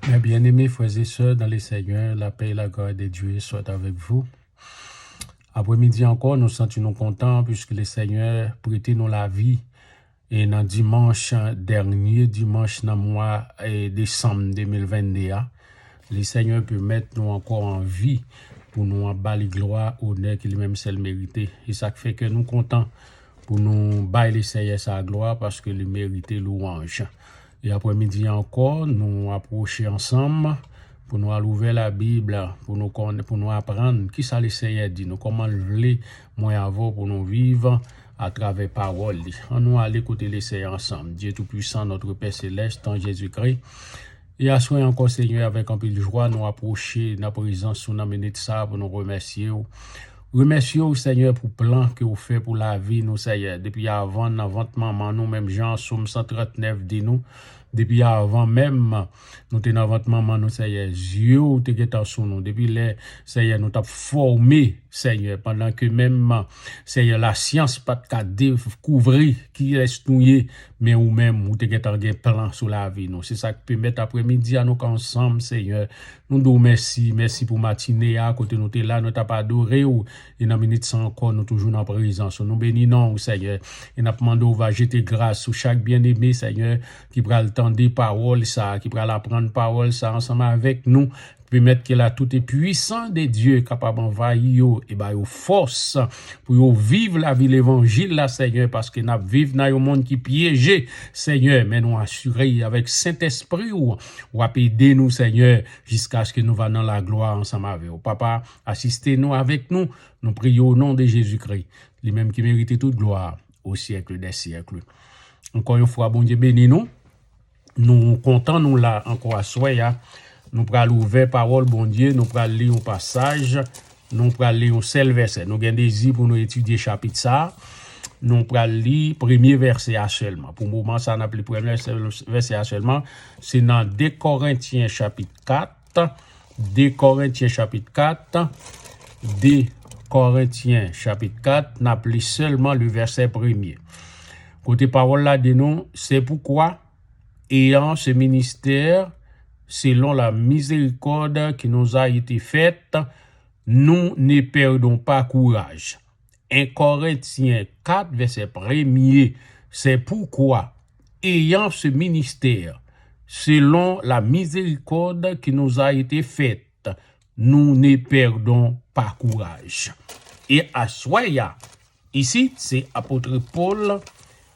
Mes bien-aimés frères et sœurs dans les Seigneurs, la paix et la gloire de Dieu soient avec vous. Après-midi encore, nous sentons contents puisque le Seigneur prêté nous la vie. Et dans dimanche dernier, dimanche dans le mois de décembre 2021, le Seigneur peut mettre nous encore en vie pour nous en bas les gloires, honneur qu'il même seul mérité. Et ça fait que nous contents pour nous bailler le Seigneur sa gloire parce que le mérité louange. Et après-midi encore, nous approcher ensemble pour nous aller ouvrir la Bible, pour nous apprendre qui ça le Seigneur dit, nous comment le voulait, moi avant pour nous vivre à travers parole. On nous aller écouter le Seigneur ensemble. Dieu Tout-Puissant, notre Père Céleste, en Jésus-Christ. Et à soi encore, Seigneur, avec un peu de joie, nous approcher de la présence sous la minute ça pour nous remercier. Remercions au Seigneur pour le plan que vous faites pour la vie, nous, Seigneur. Depuis avant, dans votre maman, nous, même Jean, Somme 139, dit nous. Depuis avant même, nous sommes dans votre maman, nous, Seigneur. Dieu, tu es sous nous. Depuis là, Seigneur, nous t'avons formé, Seigneur, pendant que même, Seigneur, la science pas de découvrir qui est nous, mais ou même, ou tu es un plan sur la vie, nous. C'est ça qui peut mettre après-midi à nous ensemble, Seigneur. Nous nous merci pour matinée, à côté nous t'es là, nous t'as pas adoré, ou, et dans minute sans encore, nous toujours dans la présence. Nous bénissons, Seigneur. Et nous demandons, va jeter grâce sur chaque bien-aimé, Seigneur, qui prend le temps des paroles, ça, qui prend apprendre parole, ça, ensemble avec nous. Permettre que là tout est puissant de Dieu capable d'envahir et bah yo force pour vivre la vie l'évangile là Seigneur parce que nous vivons dans un monde qui piégé Seigneur mais nous assurer avec Saint-Esprit ou aider nous Seigneur jusqu'à ce que nous va dans la gloire ensemble avec vous. Papa assistez-nous avec nous prions au nom de Jésus-Christ lui-même qui mérite toute gloire au siècle des siècles. Encore une fois bon Dieu bénis nous contents nous là encore à soi. Nous prenons ouvrir parole, bon Dieu, nous prenons lire un passage, nous prenons lire un seul verset. Nous avons désir pour nous étudier chapitre ça. Nous prenons lire premier verset seulement. Pour le moment, ça n'a plus premier verset seulement. C'est dans 2 Corinthiens chapitre 4. 2 Corinthiens chapitre 4. 2 Corinthiens chapitre 4. N'a plus seulement le verset premier. Côté parole là de nous, c'est pourquoi, ayant ce ministère, selon la miséricorde qui nous a été faite, nous ne perdons pas courage. 1 Corinthiens 4, verset 1er, c'est pourquoi, ayant ce ministère, selon la miséricorde qui nous a été faite, nous ne perdons pas courage. Et à Soya, ici, c'est apôtre Paul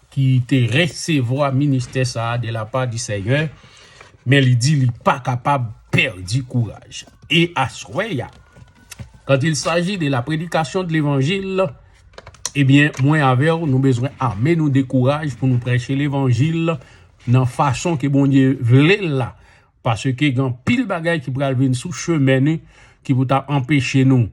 qui te recevoir ministère ça de la part du Seigneur, mais il dit qu'il n'est pas capable de perdre du courage. Et à Soya, quand il s'agit de la prédication de l'évangile, eh bien, moi avec nous besoin d'armer nous de courage pour nous prêcher l'évangile dans la façon que bon Dieu veut là. Parce que il y a pile bagaille qui pourrait venir sous chemin qui peut empêcher nous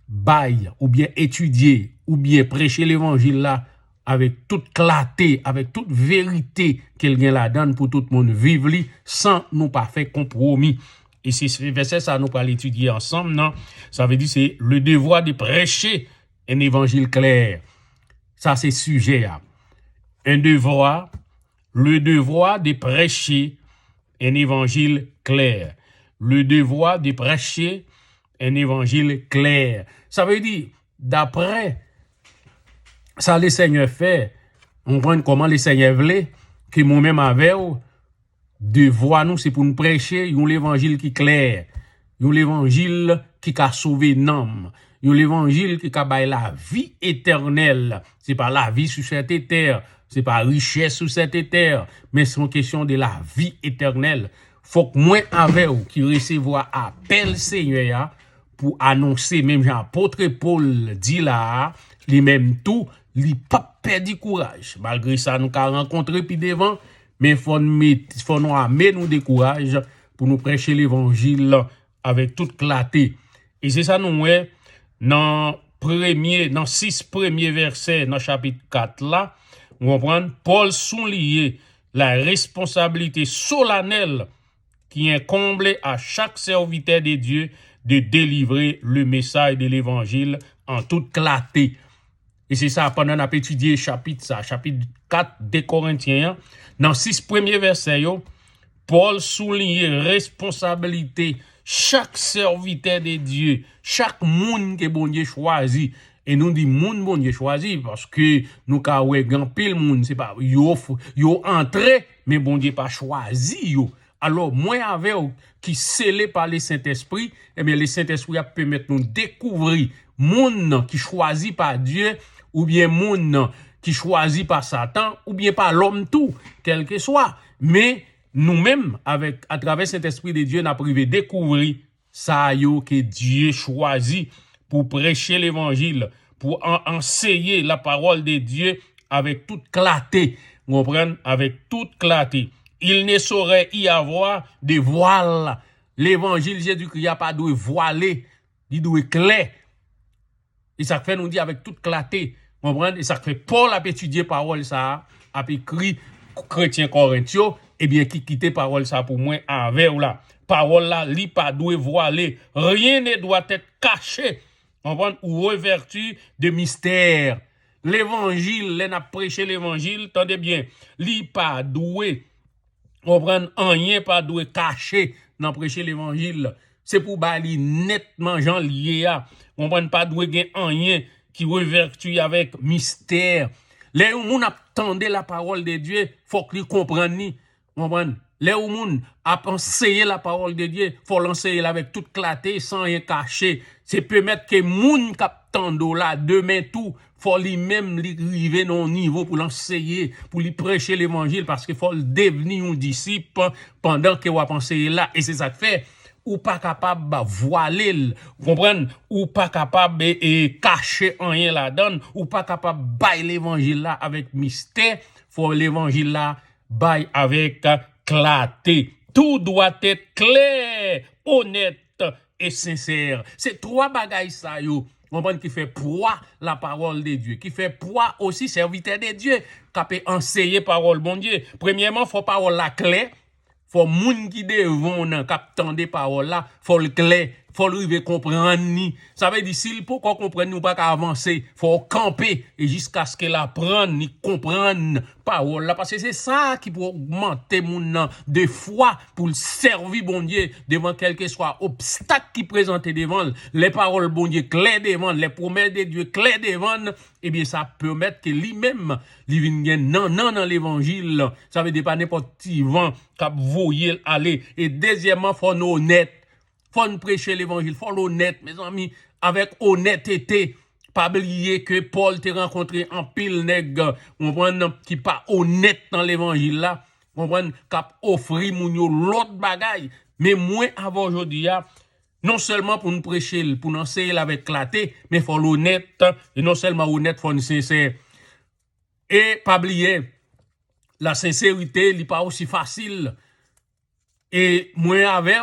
bailler ou bien étudier ou bien prêcher l'évangile là avec toute clarté, avec toute vérité qu'elle vient la donne pour tout le monde vivre sans nous pas faire compromis. Et c'est ce verset ça nous pas l'étudier ensemble, non? Ça veut dire c'est le devoir de prêcher un évangile clair. Ça c'est sujet. Un devoir, le devoir de prêcher un évangile clair. Le devoir de prêcher un évangile clair. Ça veut dire d'après ça le Seigneur fait, on voit comment le Seigneur voulait que moi-même avec devoir nous c'est pour nous prêcher un évangile qui clair, un évangile qui a sauvé l'âme, un évangile qui a baillé la vie éternelle. C'est pas la vie sur cette terre, c'est pas richesse sur cette terre, mais c'est une question de la vie éternelle. Faut que moi avec vous qui recevoir appel Seigneur pour annoncer même Jean-Apôtre Paul dit là, lui-même tout, lui pas perdu courage. Malgré ça, nous avons rencontré puis devant, mais faut nous amener nous de courage pour nous prêcher l'évangile avec toute clarté. Et c'est ça nous dans 6 premiers versets dans chapitre 4 là, on comprend Paul souligne la responsabilité solennelle qui incombe à chaque serviteur de Dieu de délivrer le message de l'évangile en toute clarté. Et c'est ça, pendant qu'on a étudié chapitre 4 des Corinthiens, dans 6 premiers versets, Paul souligne responsabilité chaque serviteur de Dieu, chaque monde que bon Dieu choisi. Et nous dit monde bon Dieu choisi parce que nous ka ouais grand pile monde c'est pas yo entré mais bon Dieu pas choisi yo. Alors moi avec qui scellé par le Saint-Esprit, eh bien le Saint-Esprit a permettre nous découvrir monde qui choisi par Dieu ou bien monde qui choisi par Satan ou bien par l'homme tout, quel que soit. Mais nous-mêmes avec à travers Saint-Esprit de Dieu n'a privé découvrir ça yo que Dieu choisit pour prêcher l'évangile, pour enseigner la parole de Dieu avec toute clarté. Vous comprenez? Avec toute clarté. Il ne saurait y avoir de voile. L'évangile Jésus-Christ n'a pas de voilé, il doit être clair. Et ça fait nous dire avec toute clarté. Vous comprenez? Et ça fait Paul a étudié parole ça, a écrit chrétien Corinthiens, et bien qui quitte parole ça pour moi avec là. Parole là, li pas doit voiler. Rien ne doit être caché. Ou revertu de mystère. L'évangile, les n'a prêché l'évangile, tendez bien, li pas doué, rien pas doué caché dans prêcher l'évangile. C'est pour bali nettement gens liés à, pas doué gen rien qui revertu avec mystère. Les gens attendent la parole de Dieu, faut qu'ils comprennent ni, les gens a enseigné la parole de Dieu, faut l'enseigner avec toute clarté sans rien cacher. C'est permettre que moun captando là demain tout faut lui-même arriver dans un niveau pour l'enseigner, pour lui prêcher l'évangile parce qu'il faut devenir un disciple pendant que vous pensez là et c'est ça que fait ou pas capable voiler, vous comprenez, ou pas capable et cacher rien là-dedans, ou pas capable bailler l'évangile là avec mystère, faut l'évangile là bailler avec clarté. Tout doit être clair, honnête et sincère. C'est trois bagailles ça yo. Comprenez qui fait poids la parole de Dieu, qui fait poids aussi serviteur de Dieu, qui peut enseigner parole bon Dieu. Premièrement, faut parole la claire. Faut moun qui devant nan k'ap tande parole là, faut le clair, faut le comprendre ni. Ça veut dire s'il faut qu'on comprenne nous pas qu'à avancer, faut camper et jusqu'à ce qu'elle apprenne ni comprendre parole là parce que c'est ça qui peut augmenter moun nan de foi pour le servir bon Dieu devant quel que soit obstacle qui présente devant les paroles bon Dieu claires devant les promesses de Dieu claires devant eh bien ça permet que lui-même li vinn non dans l'évangile ça veut dire pas n'importe qui vent cap voyer aller et deuxièmement faut nous honnête faut nous prêcher l'évangile faut l'honnête mes amis avec honnêteté pas oublier que Paul t'a rencontré en pile nèg qui pas honnête dans l'évangile là cap offrir moun yo l'autre bagaille mais moins avant aujourd'hui non seulement pour nous prêcher pour nous enseigner avec clarté mais faut l'honnête et non seulement honnête faut nous sincère et pas oublier la sincérité n'est pas aussi facile et moins avec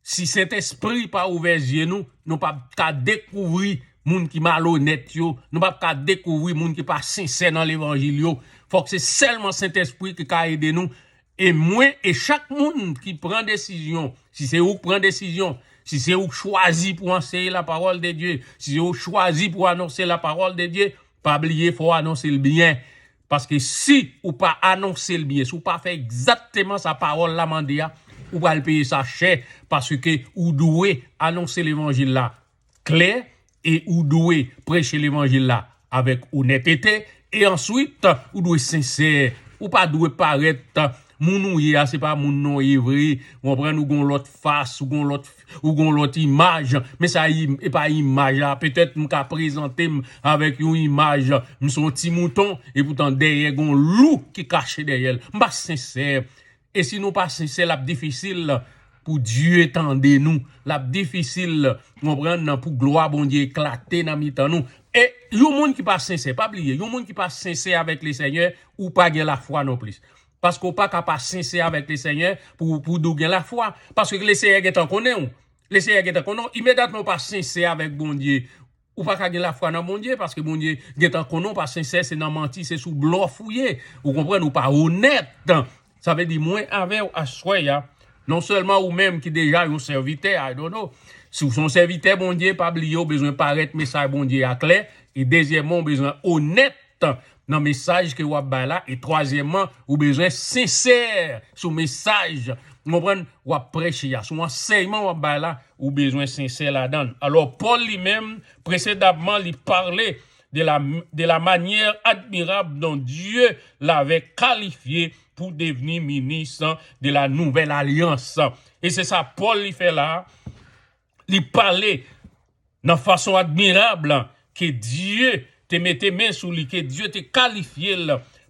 si cet esprit pas ouvert yeux nous pas qu'à découvrir moun qui malhonnête yo, nous pas qu'à découvrir moun qui pas sincère dans l'évangile yo. Faut que c'est seulement Saint-Esprit qui peut aider nous et moi et chaque monde qui prend décision, si c'est vous qui prend décision, si c'est vous qui choisi pour enseigner la parole de Dieu, si c'est vous qui choisi pour annoncer la parole de Dieu, pas oublier faut annoncer le bien. Parce que si ou pas annoncer le bien, si ou pas faire exactement sa parole la mandia, ou pas le payer sa cher parce que ou doué annoncer l'évangile là clair et ou doué prêcher l'évangile là avec honnêteté et ensuite ou doué sincère ou pas doué paraître mounouye c'est pas moun non vrai on prend nous gon l'autre face ou gon l'autre image mais ça est pas image là peut-être m'ka présenter avec une image son petit mouton et pourtant derrière gon loup qui caché derrière m'pas sincère et si nous pas sincère la difficile pour Dieu étendez nous la difficile comprendre pour gloire bon Dieu éclater dans mi-temps nous et yon monde qui pas sincère pas oublier yon monde qui pas sincère avec le Seigneur ou pas gen la foi non plus parce qu'on pas capable sincère avec le Seigneur pour douger la foi parce que le Seigneur est en connaît le Seigneur est en connaît immédiatement pas sincère avec bon Dieu ou pas gagner la foi dans bon Dieu parce que bon Dieu est en connaît pas sincère c'est dans mentir c'est sous blanc fouillé vous comprenez ou pas honnête ça veut dire moins avec assoya non seulement ou même qui déjà un serviteur I don't know si son serviteur bon Dieu pas oublier besoin paraître message bon Dieu à clair et deuxièmement besoin honnête dans le message que vous avez là. Et troisièmement, vous avez besoin sincère sur le message. Vous comprenez? Vous prêchez, sur l'enseignement vous avez là, vous avez besoin sincère là-dedans. Alors, Paul lui-même, précédemment, il parlait de la manière admirable dont Dieu l'avait qualifié pour devenir ministre de la nouvelle alliance. Et c'est ça, Paul il fait là. Il parlait de façon admirable que Dieu te mette main sur lui, que Dieu te qualifié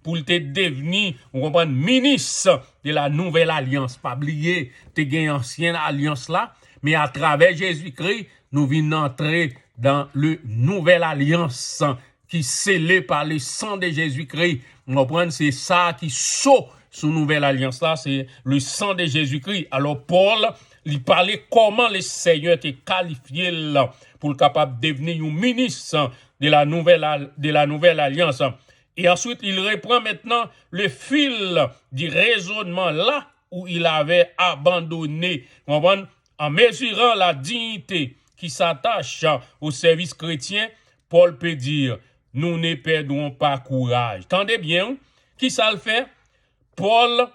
pour te devenir, vous comprenez, ministre de la nouvelle alliance. Pas oublier, te gagné ancienne alliance là, mais à travers Jésus-Christ, nous venons entrer dans le nouvelle alliance qui est scellée par le sang de Jésus-Christ. Vous comprenez, c'est ça qui saute sous nouvelle alliance là, c'est le sang de Jésus-Christ. Alors Paul, il parlait comment le Seigneur était qualifié là, pour le capable de devenir un ministre de la nouvelle alliance. Et ensuite, il reprend maintenant le fil du raisonnement là où il avait abandonné, en mesurant la dignité qui s'attache au service chrétien. Paul peut dire, nous ne perdons pas courage. Tendez bien, qui ça le fait? Paul,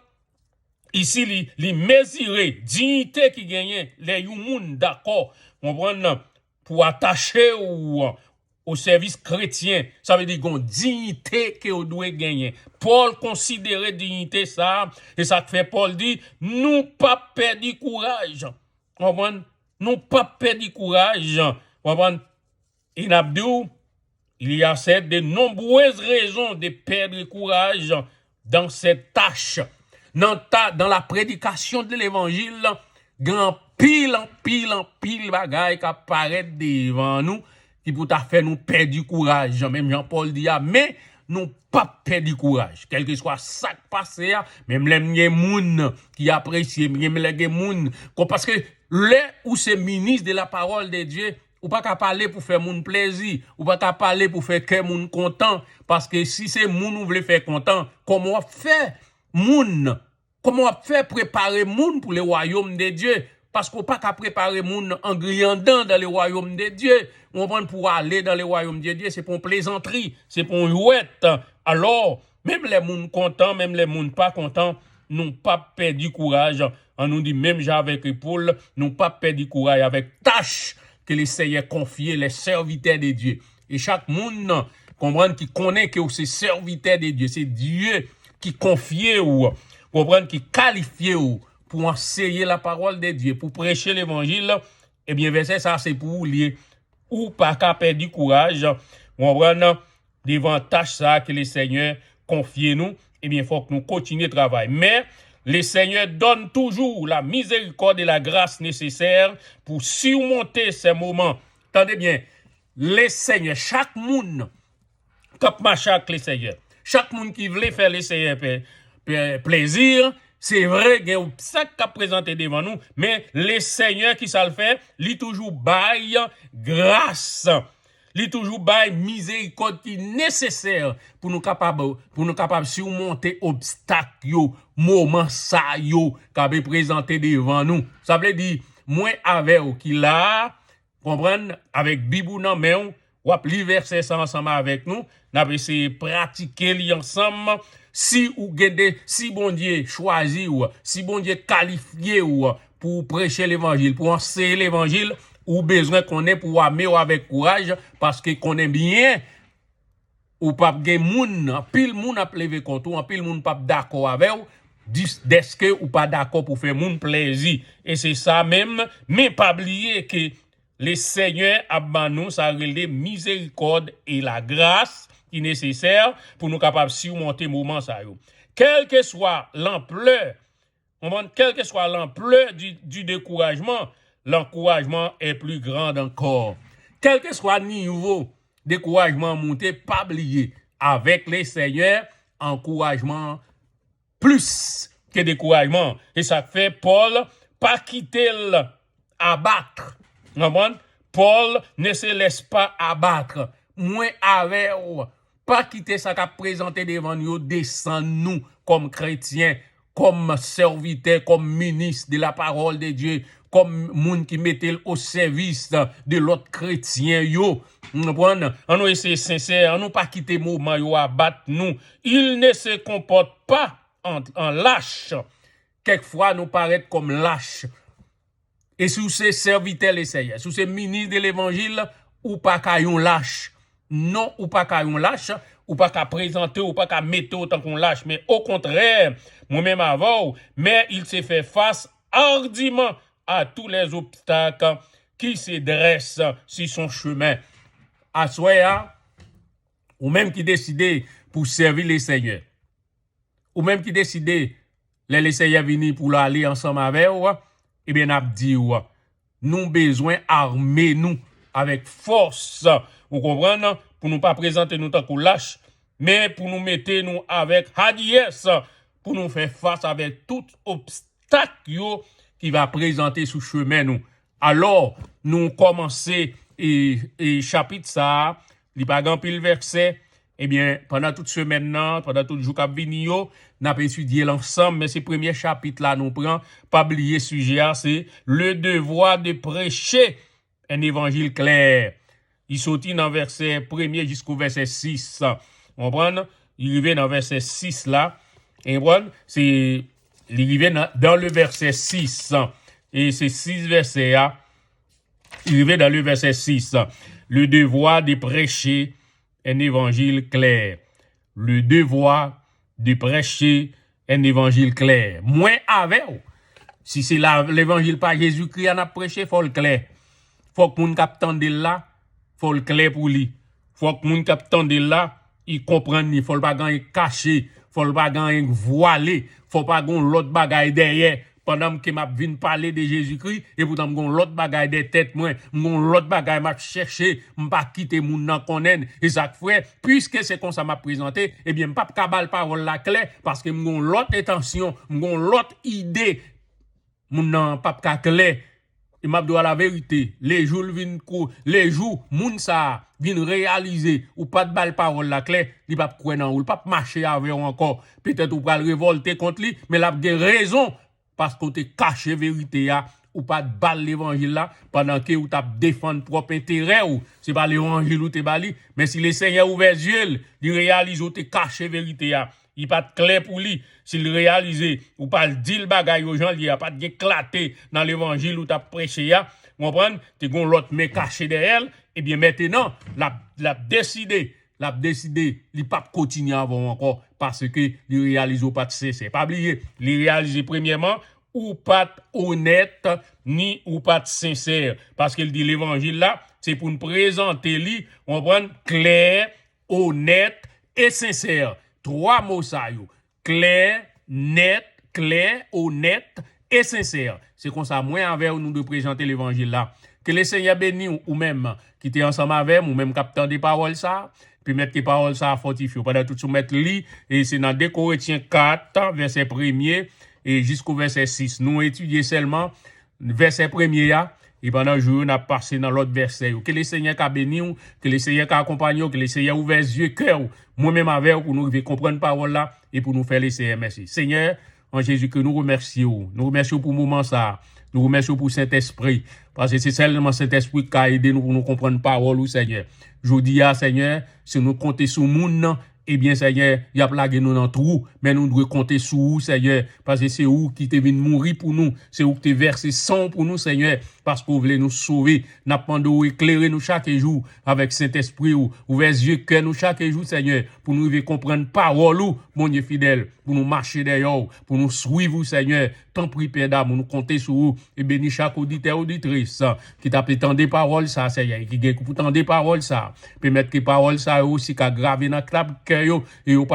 ici, il mesurait dignité qui gagnait, les gens d'accord, pour attacher au service chrétien. Ça veut dire qu'on dignité que on doit gagner. Paul considérait dignité ça, et ça fait Paul dit, nous pas perdre courage. Nous pas perdre courage. Et Nabdou, il y a de nombreuses raisons de perdre courage dans cette tâche. Dans la prédication de l'évangile, grand pile bagaille qui apparaît devant nous, qui peut faire nous perdre du courage. Même Jean-Paul dit, mais nous pas perdre du courage. Quel que soit ça qui passe, même les gens qui apprécient, même les gens, parce que là où c'est ministre de la parole de Dieu, ou pas qu'à parler pour faire moun plaisir, ou pas qu'à parler pour faire que moun content, parce que si c'est moun ou voulez faire content, comment on fait moun? Comment on fait préparer moun pour le royaume de Dieu? Parce qu'on pas qu'à préparer moun en griandant dans le royaume de Dieu. On va pour aller dans le royaume de Dieu, c'est pour une plaisanterie, c'est pour une jouette. Alors, même les moun contents, même les moun pas contents, n'ont pas perdu courage. On nous dit même avec Paul, n'ont pas perdu courage avec tâche que les Seigneur confier les serviteurs de Dieu. Et chaque monde comprendre qui connaît que c'est serviteur de Dieu, c'est Dieu qui confie ou comprendre qui qualifie ou pour enseigner la parole de Dieu, pour prêcher l'évangile. Eh bien verset ça c'est pour lier ou pas qu'à perdre du courage, comprendre devant tâche ça que les Seigneur confie nous. Eh bien faut que nous continuions le travail. Mais le Seigneur donne toujours la miséricorde et la grâce nécessaires pour surmonter ces moments. Attendez bien, le Seigneur, chaque monde qui marche avec le Seigneur, chaque monde qui veut faire le Seigneur plaisir, c'est vrai qu'il y a ça qui a présenté devant nous, mais le Seigneur qui ça le fait, il toujours baille grâce. Il toujours bail miséricorde qui nécessaire pour nous capables surmonter obstacles yo moment ça yo qu'a présenté devant nous. Ça veut dire moi avec qui là comprendre avec bibou nan men ou li verset ça ensemble avec nous, n'a essayer pratiquer li ensemble si ou gade si bon Dieu choisi ou si bon Dieu qualifié ou pour prêcher l'évangile, pour enseigner l'évangile ou besoin qu'on ait pour aimer avec courage parce que qu'on aime bien ou pas gen moun pile moun a levé contre ou pile moun pas d'accord avec ou d'est-ce ou pas d'accord pour faire moun plaisir et c'est ça même mais pas oublier que le Seigneur a ban nous ça relève miséricorde et la grâce qui est nécessaire pour nous capables surmonter moment ça yo quelle que soit l'ampleur du découragement, l'encouragement est plus grand encore. Quel que soit le niveau de découragement monté, pas oublier, avec les seigneurs, encouragement plus que découragement. Et ça fait Paul pas quitter l'abattre. Paul ne se laisse pas abattre. Moins avec pas quitter ça qu'a présenté devant nous, descend nous comme chrétiens, comme serviteur, comme ministre de la parole de Dieu, comme moun qui mettait au service de l'autre chrétien yo. On nous essayer sincère, on nous pas quitter mouvement yo abattre nous. Il ne se comporte pas en lâche. Quelquefois nous paraît comme lâche. Et sous ces serviteurs les Seigneur, sous ces ministres de l'évangile, ou pas qu'un lâche. Non, ou pas qu'un lâche, ou pas qu'à présenter, ou pas qu'à mettre autant qu'on lâche. Mais au contraire, moi-même avant, mais il s'est fait face hardiment à tous les obstacles qui se dressent sur son chemin. À soi, ou même qui décidait pour servir les Seigneurs, ou même qui décidait les Seigneurs venir pour aller ensemble avec vous, eh bien, n'a dit, nous besoin armer nous avec force. Vous comprenez? Pour nous pas présenter nous tant qu'on lâche, mais pour nous mettre nous avec hardiesse, pour nous faire face avec tout obstacle qui va présenter sous chemin nous. Alors, nous commençons et chapitre ça, il pas grand pile verset. Eh bien, pendant toute semaine, pendant tout jour qui vient, nous avons étudié l'ensemble, mais ce premier chapitre là, nous prenons, pas oublier sujet, c'est le devoir de prêcher un évangile clair. Il sortit dans verset 1er jusqu'au verset 6. Vous comprenez? Il arrive dans verset 6 là. Et voilà, c'est, il arrive dans le verset 6. Et c'est 6 versets là. Il arrive dans le verset 6. Le devoir de prêcher un évangile clair. Le devoir de prêcher un évangile clair. Moins avec, si c'est l'évangile par Jésus-Christ, on a prêché, il faut le clair. Faut que moun k'ap tande là, faut le clair pour lui. Faut que moun k'ap tande là, il comprenne, il faut le pas gagner caché, faut le pas gagner voilé, faut pas gon l'autre bagaille derrière. Pendant que m'a vinn parler de Jésus-Christ et pourtant m'gon l'autre bagaille de tête moi, m'gon l'autre bagaille m'a chercher, m'pas quitter moun nan konnen et ça frère, puisque c'est comme ça m'a présenté, eh bien m'pas kabal parole la clair parce que m'gon l'autre intention, m'gon l'autre idée, moun nan pas ka clair. Il m'a dit la vérité, les jours moun ça vinn réaliser ou pas de balle parole la clair, il pas croire nan ou pas marcher avec encore, peut-être ou pral révolter contre lui, mais la gen raison parce qu'on te cache vérité ya ou pas de balle l'évangile là pendant que ou t'a défendre propre intérêt ou c'est pas l'évangile ou te bali, mais si le Seigneur ouvert les yeux, il réalise ou te cache vérité ya. Il pas de clair pour lui s'il réalise ou pas le dire bagaille aux gens, il y a pas de éclater dans l'évangile où t'as prêché ya, comprendre, tu gon l'autre mais caché derrière, et bien maintenant l'a décidé, il pas continuer avant encore parce que il réalise ou pas de cesser. Pas oublier, il réalise premièrement ou pas honnête ni ou pas sincère parce qu'il dit l'évangile là, c'est pour nous présenter lui, on prend clair, honnête et sincère. Trois mots ça yo. Clair, net, clair, honnête et sincère. C'est comme ça moi envers nous de présenter l'évangile là. Que le Seigneur bénisse ou même qui était ensemble avec ou même captant des paroles ça, puis mettre les paroles ça fortifier pendant tout soumettre li et c'est dans 2 Corinthiens 4 verset 1er et jusqu'au verset 6. Nous étudier seulement verset 1er là. Et pendant le jour, on a passé dans l'autre verset. Que le Seigneur a béni, que le Seigneur a accompagné, que le Seigneur a ouvert les yeux, cœur, moi-même avec, pour nous comprendre la parole là, et pour nous faire les Seigneur. Merci. Seigneur, en Jésus, que nous remercions. Nous remercions pour le moment ça. Nous remercions pour Saint-Esprit. Parce que c'est seulement Saint-Esprit qui a aidé nous pour nous comprendre la parole, Seigneur. Je dis à Seigneur, si nous comptons sur le monde, eh bien, Seigneur, il y a plagué nous dans le trou, mais nous devons compter sur vous, Seigneur, parce que c'est vous qui t'es venu mourir pour nous, c'est vous qui t'es versé sang pour nous, Seigneur, parce que vous voulez nous sauver, n'a pas de éclairer nous chaque jour avec Saint-Esprit, ouvrir les yeux, cœur nous chaque jour, Seigneur, pour nous comprendre parole, mon Dieu fidèle, pour nous marcher derrière, pour nous suivre, Seigneur, tant pis, Père d'âme, nous compter sur vous, et bénis chaque auditeur, auditrice, qui t'a tant des paroles, ça, Seigneur, qui gagne pour tant des paroles, ça, permettre que les paroles, ça aussi, qu'a gravé dans le cœur, et vous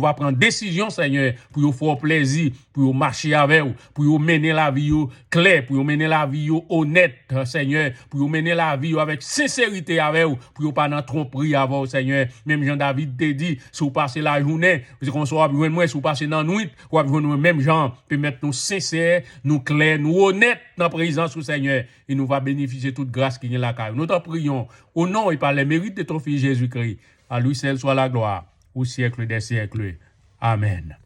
va prendre décision, Seigneur, pour vous faire plaisir, pour vous marcher avec vous, pour vous mener la vie claire, pour vous mener la vie honnête, Seigneur, pour vous mener la vie avec sincérité avec vous, pour vous pas dans tromperie avec vous, Seigneur. Même Jean-David te dit, si vous passez la journée, vous qu'on soit besoin de moi, si vous passez dans la nuit, vous avez besoin de même gens, puis mettre nous sincères, nous clairs, nous honnêtes dans la présence du Seigneur, et nous va bénéficier de toute grâce qui est là. Nous t'en prions, au nom et par les mérites de ton Fils Jésus-Christ. À lui seul soit la gloire, au siècle des siècles. Amen.